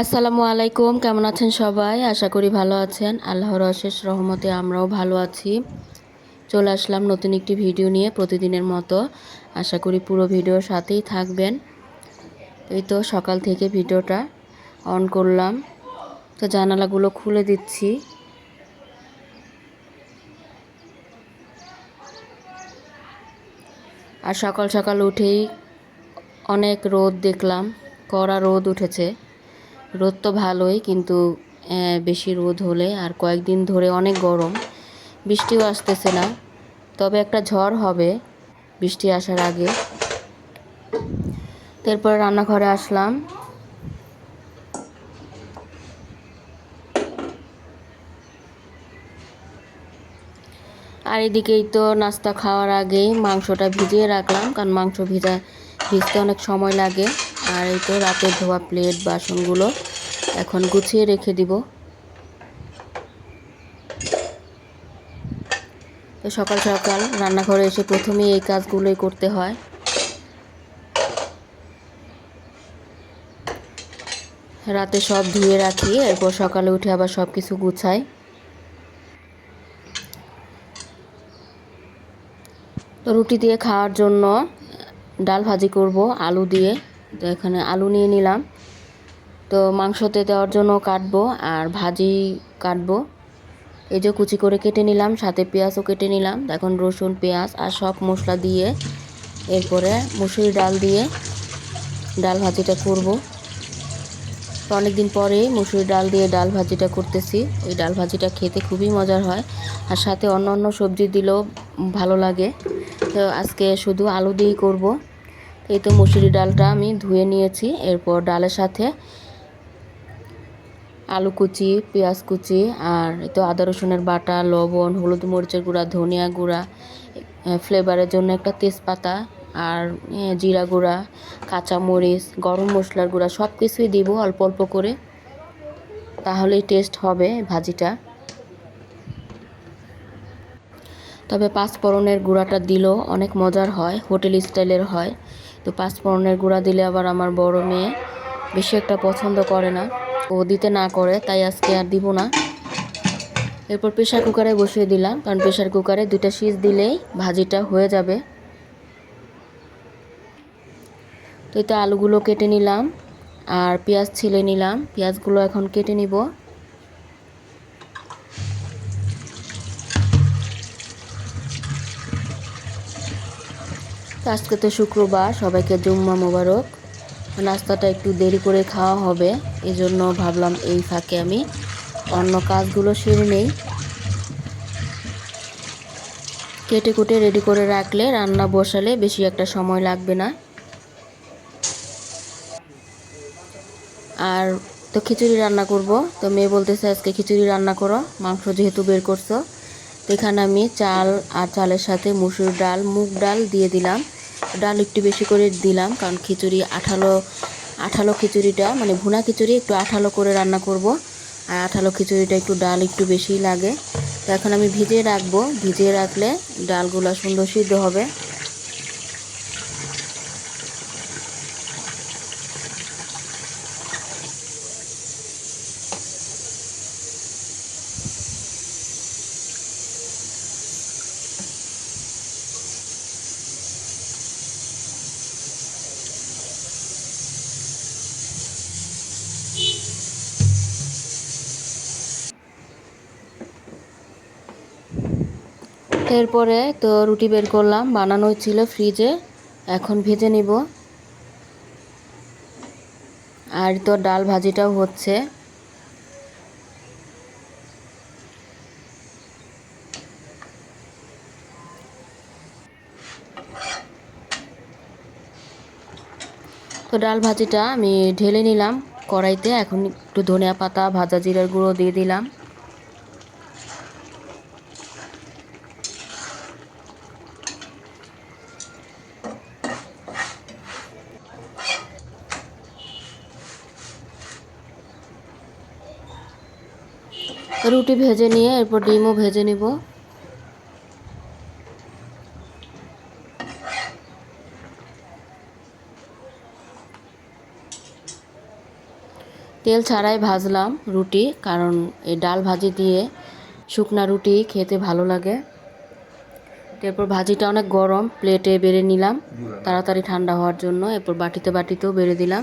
আসসালামু আলাইকুম, কেমন আছেন সবাই? আশা করি ভালো আছেন। আল্লাহর অশেষ রহমতে আমরাও ভালো আছি। চলে আসলাম নতুন একটি ভিডিও নিয়ে প্রতিদিনের মতো। আশা করি পুরো ভিডিওর সাথেই থাকবেন। এই তো সকাল থেকে ভিডিওটা অন করলাম, তো জানালাগুলো খুলে দিচ্ছি। আর সকাল সকাল উঠেই অনেক রোদ দেখলাম, কড়া রোদ উঠেছে। রোদ তো ভালোই, কিন্তু বেশি রোদ হলে আর কয়েকদিন ধরে অনেক গরম, বৃষ্টিও আসতেছে না। তবে একটা ঝড় হবে বৃষ্টি আসার আগে। তারপর রান্নাঘরে আসলাম। আর এদিকেই তো নাস্তা খাওয়ার আগেই মাংসটা ভিজিয়ে রাখলাম, কারণ মাংস ভিজতে অনেক সময় লাগে। আর এই তো রাতের ধোয়া প্লেট বাসনগুলো এখন গুছিয়ে রেখে দিব। তো সকাল সকাল রান্নাঘরে এসে প্রথমেই এই কাজগুলোই করতে হয়। রাতে সব ধুয়ে রাখি, এরপর সকালে উঠে আবার সব কিছু গুছাই। তো রুটি দিয়ে খাওয়ার জন্য ডাল ভাজি করব আলু দিয়ে। তো এখানে আলু নিয়ে নিলাম। তো মাংসতে দেওয়ার জন্য কাটবো আর ভাজি কাটবো। এই যে কুচি করে কেটে নিলাম, সাথে পেঁয়াজও কেটে নিলাম। এখন রসুন পেঁয়াজ আর সব মশলা দিয়ে এরপরে মুসুরি ডাল দিয়ে ডাল ভাজিটা করব। তো অনেকদিন পরে মুসুরি ডাল দিয়ে ডাল ভাজিটা করতেছি। এই ডাল ভাজিটা খেতে খুবই মজার হয়, আর সাথে অন্য অন্য সবজি দিলেও ভালো লাগে। তো আজকে শুধু আলু দিয়েই করব। এই তো মুসুরি ডালটা আমি ধুয়ে নিয়েছি। এরপর ডালের সাথে আলু কুচি, পেঁয়াজ কুচি, আর এই তো আদা রসুনের বাটা, লবণ, হলুদ মরিচের গুঁড়া, ধনিয়া গুঁড়া, ফ্লেভারের জন্য একটা তেজপাতা, আর জিরা গুঁড়া, কাঁচা মরিচ, গরম মশলার গুঁড়া সব কিছুই দিব অল্প অল্প করে, তাহলেই টেস্ট হবে ভাজিটা। তবে পাঁচফোড়নের গুঁড়াটা দিলেও অনেক মজার হয়, হোটেল স্টাইলের হয়। তো পাঁচফোড়নের গুঁড়া দিলে আবার আমার বড় মেয়ে বেশি একটা পছন্দ করে না, ও দিতে না করে, তাই আজকে আর দিব না। এরপর প্রেশার কুকারে বসিয়ে দিলাম, কারণ প্রেশার কুকারে 2টা সিজ দিলেই ভাজিটা হয়ে যাবে। তো এই তো আলুগুলো কেটে নিলাম আর পেঁয়াজ ছিলে নিলাম। পেঁয়াজগুলো এখন কেটে নিব। আজকে তো শুক্রবার, সবাইকে জুম্মা মোবারক। নাস্তাটা একটু দেরি করে খাওয়া হবে, এই জন্য ভাবলাম এই ফাঁকে আমি অন্য কাজগুলো সেরে নেই। কেটে কুটে রেডি করে রাখলে রান্না বসালে বেশি একটা সময় লাগবে না। আর তো খিচুড়ি রান্না করব। তো মেয়ে বলতেছে আজকে খিচুড়ি রান্না করো, মাংস যেহেতু বের করছো। তো এখানে আমি চাল আর চালের সাথে মুসুর ডাল, মুগ ডাল দিয়ে দিলাম। ডাল একটু বেশি করে দিলাম, কারণ খিচুড়ি আঠালো আঠালো খিচুড়িটা, মানে ভুনা খিচুড়ি একটু আঠালো করে রান্না করব। আর আঠালো খিচুড়িটা একটু ডাল একটু বেশিই লাগে। তো এখন আমি ভিজিয়ে রাখবো, ভিজিয়ে রাখলে ডালগুলো সুন্দর সিদ্ধ হবে। এরপরে তো রুটি বের করলাম, বানানো ছিল ফ্রিজে, এখন ভেজে নিব। আর তো ডাল ভাজিটাও হচ্ছে। তো ডাল ভাজিটা আমি ঢেলে নিলাম কড়াইতে। এখন একটু ধনিয়া পাতা, ভাজা জিরার গুঁড়ো দিয়ে দিলাম। রুটি ভেজে নিয়ে এরপর ডিমও ভেজে নিব। তো তেল ছাড়াই ভাজলাম রুটি, কারণ এই ডাল ভাজি দিয়ে শুকনা রুটি খেতে ভালো লাগে। এরপর ভাজিটা অনেক গরম, প্লেটে বেড়ে নিলাম তাড়াতাড়ি ঠান্ডা হওয়ার জন্য। এরপর বাটিতেও বেড়ে দিলাম।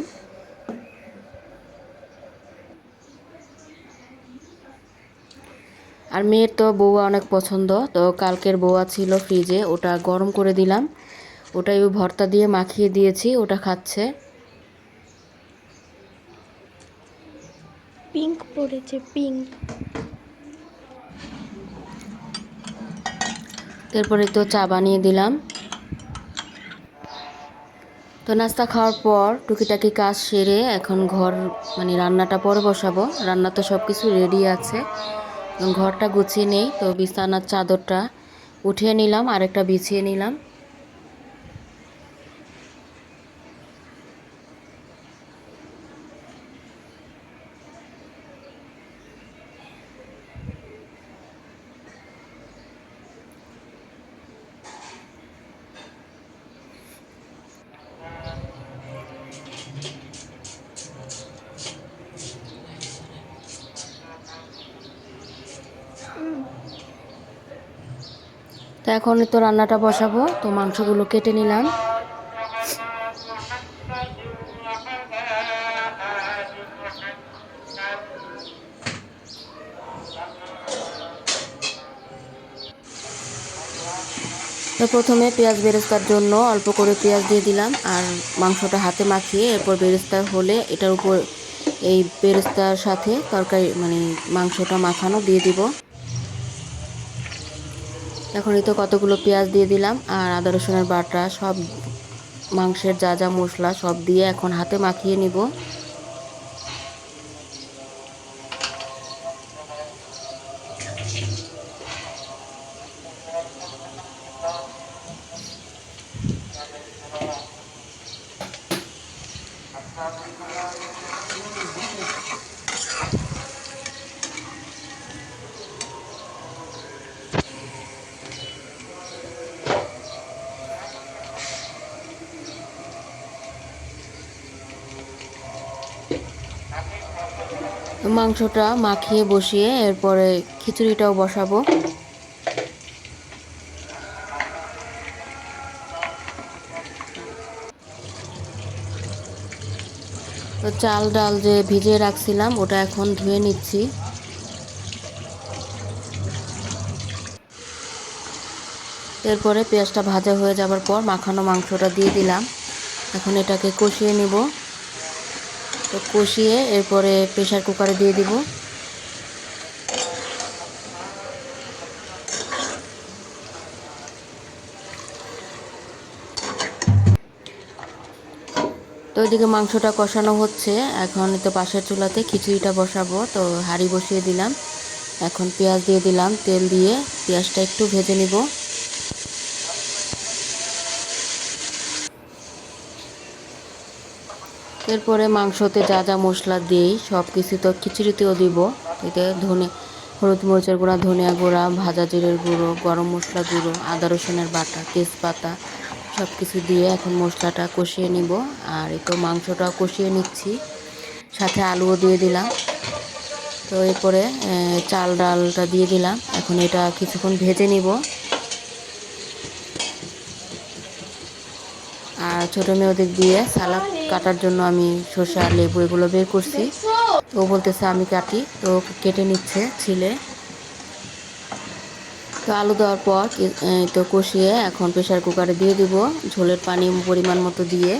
আর মেয়ের তো বউয়া অনেক পছন্দ, তো কালকের বউয়া ছিল ফ্রিজে, ওটা গরম করে দিলাম, ওটাই ওই ভর্তা দিয়ে মাখিয়ে দিয়েছি, ওটা খাচ্ছে। পিঙ্ক পড়েছে, পিঙ্ক। তারপরে তো চা বানিয়ে দিলাম। তো নাস্তা খাওয়ার পর টুকিটাকি কাজ সেরে এখন রান্নাটা পরে বসাবো। রান্না তো সব কিছু রেডি আছে, ঘরটা গুছিয়ে নেই। তো বিছানার চাদরটা উঠিয়ে নিলাম, আরেকটা বিছিয়ে নিলাম। তো এখন তো রান্নাটা বসাবো। তো মাংসগুলো কেটে নিলাম। তো প্রথমে পেঁয়াজ বেরেস্তার জন্য অল্প করে পেঁয়াজ দিয়ে দিলাম, আর মাংসটা হাতে মাখিয়ে এরপর বেরেস্তা হলে এটার উপর এই বেরেস্তার সাথে তরকারি মাংসটা মাখানো দিয়ে দিব। এখনই তো কতগুলো পেঁয়াজ দিয়ে দিলাম, আর আদা রসুনের বাটা সব, মাংসের যা যা মশলা সব দিয়ে এখন হাতে মাখিয়ে নিব। মাংসটা মাখিয়ে বসিয়ে এরপরে খিচুড়িটাও বসাবো। তো চাল ডাল যে ভিজিয়ে রাখছিলাম ওটা এখন ধুয়ে নিচ্ছি। এরপরে পেঁয়াজটা ভাজা হয়ে যাবার পর মাখানো মাংসটা দিয়ে দিলাম। এখন এটাকে কষিয়ে নিব। তো কষিয়ে এরপরে প্রেসার কুকারে দিয়ে দিব। তো ওইদিকে মাংসটা কষানো হচ্ছে, এখন তো পাশের চুলাতে খিচুড়িটা বসাবো। তো হাঁড়ি বসিয়ে দিলাম, এখন পেঁয়াজ দিয়ে দিলাম, তেল দিয়ে পেঁয়াজটা একটু ভেজে নিব। এরপরে মাংসতে যা যা মশলা দিই সব কিছু তো খিচুড়িতেও দিব। এতে হলুদ মরিচের গুঁড়া, ধনিয়া গুঁড়া, ভাজা জিরের গুঁড়ো, গরম মশলা গুঁড়ো, আদা রসুনের বাটা, তেজপাতা সব কিছু দিয়ে এখন মশলাটা কষিয়ে নিব। আর এই তো মাংসটাও কষিয়ে নিচ্ছি, সাথে আলুও দিয়ে দিলাম। তো এরপরে চাল ডালটা দিয়ে দিলাম, এখন এটা কিছুক্ষণ ভেজে নিব। আর ছোটো মেয়ে ওদিক দিয়ে সালাদ কাটার জন্য আমি শসা লেবু এগুলো বের করছি। তো বলতেছে আমি কাটি, তো কেটে নিচ্ছে ছিলে। তো আলু দেওয়ার পর তো কষিয়ে এখন প্রেসার কুকারে দিয়ে দিব, ঝোলের পানি পরিমাণ মতো দিয়ে।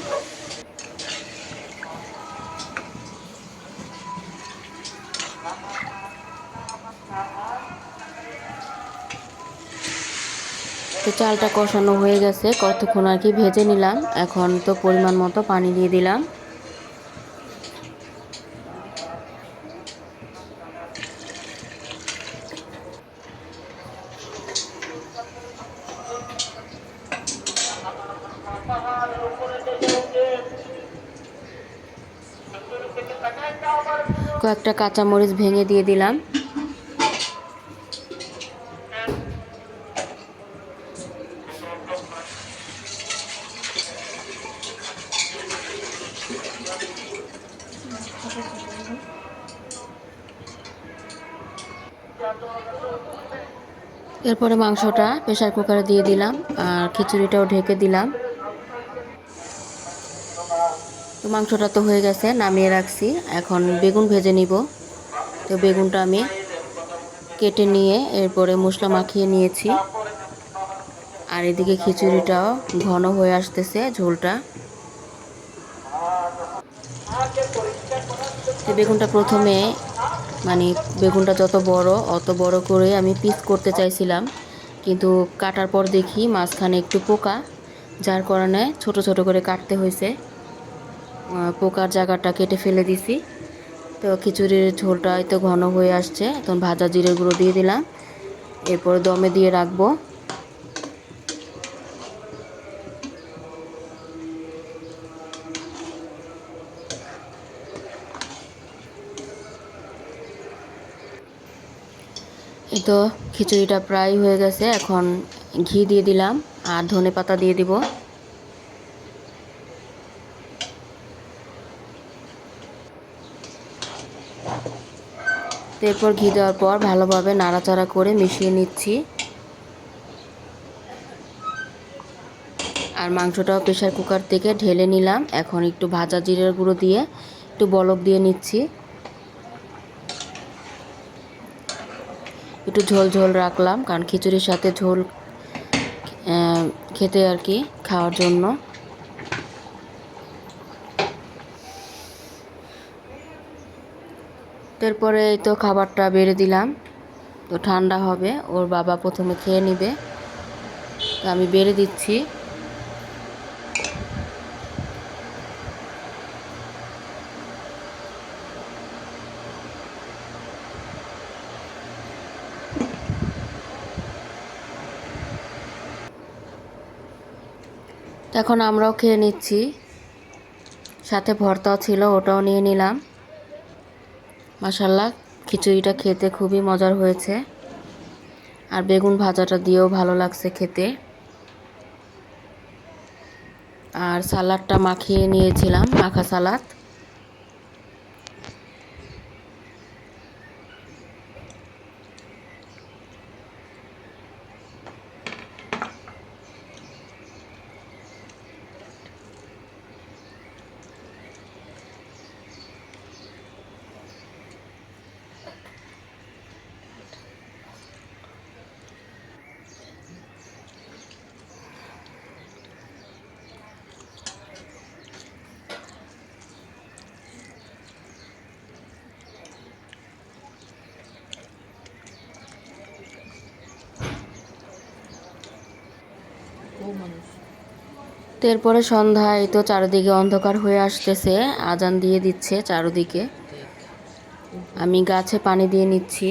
তো চালটা কষানো হয়ে গেছে, কতক্ষণ আর কি ভেজে নিলাম। এখন তো পরিমাণ মতো পানি দিয়ে দিলাম। কয়েকটা কাঁচামরিচ ভেঙে দিয়ে দিলাম। এরপরে মাংসটা প্রেসার কুকারে দিয়ে দিলাম আর খিচুড়িটাও ঢেকে দিলাম। তো মাংসটা তো হয়ে গেছে, নামিয়ে রাখছি। এখন বেগুন ভেজে নিব। তো বেগুনটা আমি কেটে নিয়ে এরপরে মশলা মাখিয়ে নিয়েছি। আর এদিকে খিচুড়িটাও ঘন হয়ে আসতেছে ঝোলটা। তো বেগুনটা প্রথমে বেগুনটা যত বড় অত বড় করে আমি পিস করতে চাইছিলাম, কিন্তু কাটার পর দেখি মাঝখানে একটু পোকা, যার কারণে ছোট ছোট করে কাটতে হয়েছে। পোকার জায়গাটা কেটে ফেলে দিছি। তো খিচুড়ির ঝোলটা তো ঘন হয়ে আসছে, তখন ভাজা জিরের গুঁড়ো দিয়ে দিলাম। এরপর দমে দিয়ে রাখবো। এই তো খিচুড়িটা প্রায় হয়ে গেছে। এখন ঘি দিয়ে দিলাম আর ধনে পাতা দিয়ে দিব। এরপর ঘি দেওয়ার পর ভালোভাবে নাড়াচাড়া করে মিশিয়ে নিচ্ছি। আর মাংসটাও প্রেসার কুকার থেকে ঢেলে নিলাম। এখন একটু ভাজা জিরের গুঁড়ো দিয়ে একটু বলক দিয়ে নিচ্ছি। একটু ঝোল ঝোল রাখলাম, কারণ খিচুড়ির সাথে ঝোল খেতে আর কি, খাওয়ার জন্য। তারপরে এই তো খাবারটা বেড়ে দিলাম। তো ঠান্ডা হবে, ওর বাবা প্রথমে খেয়ে নেবে। তো আমি বেড়ে দিচ্ছি। এখন আমরাও খেয়ে নিচ্ছি। সাথে ভর্তাও ছিল, ওটাও নিয়ে নিলাম। মাশাআল্লাহ, খিচুড়িটা খেতে খুবই মজার হয়েছে। আর বেগুন ভাজাটা দিয়েও ভালো লাগছে খেতে। আর সালাডটা মাখিয়ে নিয়েছিলাম, মাখা সালাদ। তো এরপরে সন্ধ্যায় তো চারিদিকে অন্ধকার হয়ে আসতেছে, আজান দিয়ে দিচ্ছে চারিদিকে। আমি গাছে পানি দিয়ে নিচ্ছি।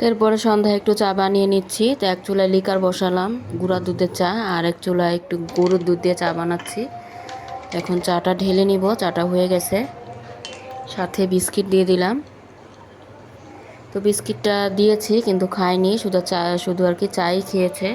এরপরে সন্ধ্যায় একটু চা বানিয়ে নিচ্ছি। তো এক চুলায় লিকার বসালাম, গুঁড়া দুধের চা, আর এক চুলায় একটু গরুর দুধ দিয়ে চা বানাচ্ছি। এখন চাটা ঢেলে নিব। চাটা হয়ে গেছে। সাথে বিস্কিট দিয়ে দিলাম। তো বিস্কিটটা দিয়েছি কিন্তু খায়নি, শুধু আর কি চাই খেয়েছে।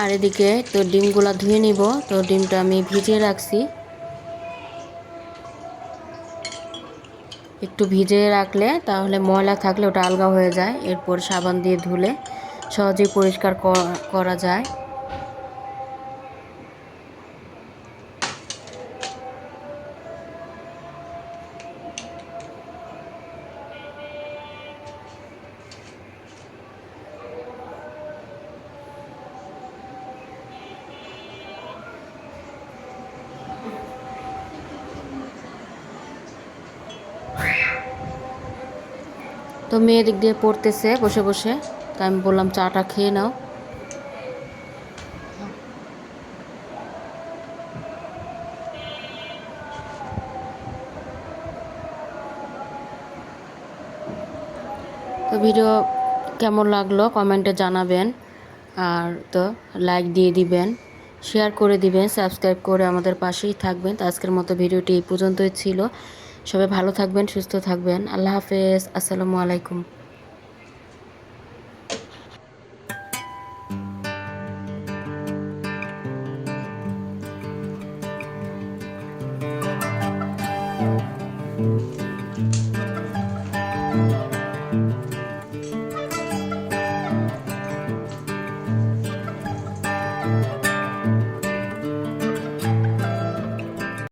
আর এদিকে তো ডিমগুলা ধুয়ে নিব। তো ডিমটা আমি ভিজিয়ে রাখছি, একটু ভিজিয়ে রাখলে তাহলে ময়লা থাকলে ওটা আলগা হয়ে যায়, এরপর সাবান দিয়ে ধুলে সহজেই পরিষ্কার করা যায়। তো মেয়ে দিক দিয়ে পড়তেছে বসে বসে, তো আমি বললাম চাটা খেয়ে নাও। তো ভিডিও কেমন লাগলো কমেন্টে জানাবেন, আর তো লাইক দিয়ে দিবেন, শেয়ার করে দিবেন, সাবস্ক্রাইব করে আমাদের পাশেই থাকবেন। তো আজকের মতো ভিডিওটি এই পর্যন্তই ছিল। সবাই ভালো থাকবেন, সুস্থ থাকবেন। আল্লাহ হাফেজ, আসসালামু আলাইকুম।